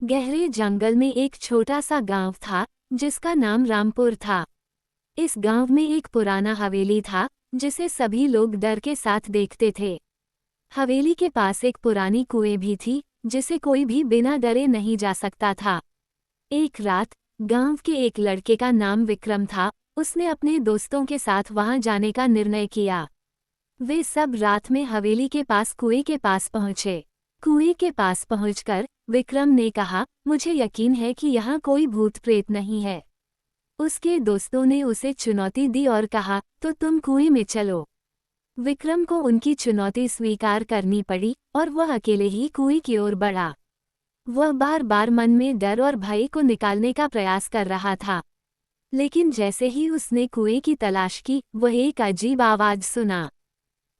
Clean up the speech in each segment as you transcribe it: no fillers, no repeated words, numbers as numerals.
गहरे जंगल में एक छोटा सा गांव था जिसका नाम रामपुर था। इस गांव में एक पुराना हवेली था जिसे सभी लोग डर के साथ देखते थे। हवेली के पास एक पुरानी कुएं भी थी जिसे कोई भी बिना डरे नहीं जा सकता था। एक रात गांव के एक लड़के का नाम विक्रम था। उसने अपने दोस्तों के साथ वहां जाने का निर्णय किया। वे सब रात में हवेली के पास कुएं के पास पहुंचे। कुएं के पास पहुंचकर विक्रम ने कहा, मुझे यकीन है कि यहाँ कोई भूत प्रेत नहीं है। उसके दोस्तों ने उसे चुनौती दी और कहा, तो तुम कुएं में चलो। विक्रम को उनकी चुनौती स्वीकार करनी पड़ी और वह अकेले ही कुएं की ओर बढ़ा। वह बार बार मन में डर और भय को निकालने का प्रयास कर रहा था, लेकिन जैसे ही उसने कुएं की तलाश की, वह एक अजीब आवाज सुना।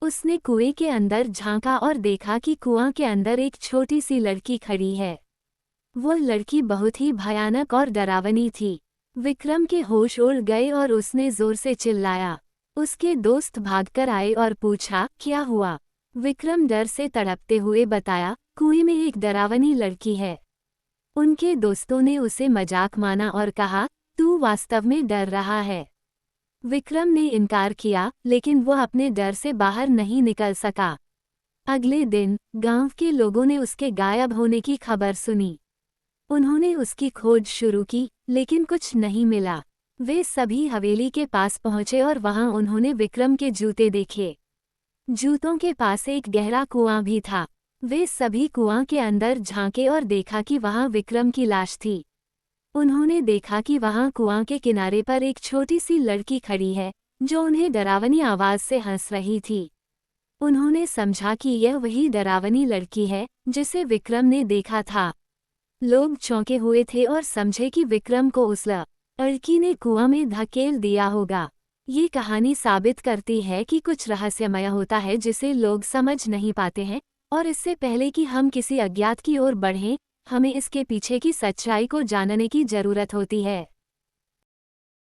उसने कुएं के अंदर झांका और देखा कि कुआं के अंदर एक छोटी सी लड़की खड़ी है। वो लड़की बहुत ही भयानक और डरावनी थी। विक्रम के होश उड़ गए और उसने जोर से चिल्लाया। उसके दोस्त भागकर आए और पूछा, क्या हुआ? विक्रम डर से तड़पते हुए बताया, कुएं में एक डरावनी लड़की है। उनके दोस्तों ने उसे मजाक माना और कहा, तू वास्तव में डर रहा है। विक्रम ने इनकार किया, लेकिन वह अपने डर से बाहर नहीं निकल सका। अगले दिन गांव के लोगों ने उसके गायब होने की खबर सुनी। उन्होंने उसकी खोज शुरू की, लेकिन कुछ नहीं मिला। वे सभी हवेली के पास पहुंचे और वहां उन्होंने विक्रम के जूते देखे। जूतों के पास एक गहरा कुआं भी था। वे सभी कुआं के अंदर झांके और देखा कि वहां विक्रम की लाश थी। उन्होंने देखा कि वहां कुआं के किनारे पर एक छोटी सी लड़की खड़ी है, जो उन्हें डरावनी आवाज से हंस रही थी। उन्होंने समझा कि यह वही डरावनी लड़की है जिसे विक्रम ने देखा था। लोग चौंके हुए थे और समझे कि विक्रम को उस लड़की ने कुआं में धकेल दिया होगा। ये कहानी साबित करती है कि कुछ रहस्यमय होता है जिसे लोग समझ नहीं पाते हैं, और इससे पहले कि हम किसी अज्ञात की ओर बढ़ें, हमें इसके पीछे की सच्चाई को जानने की जरूरत होती है।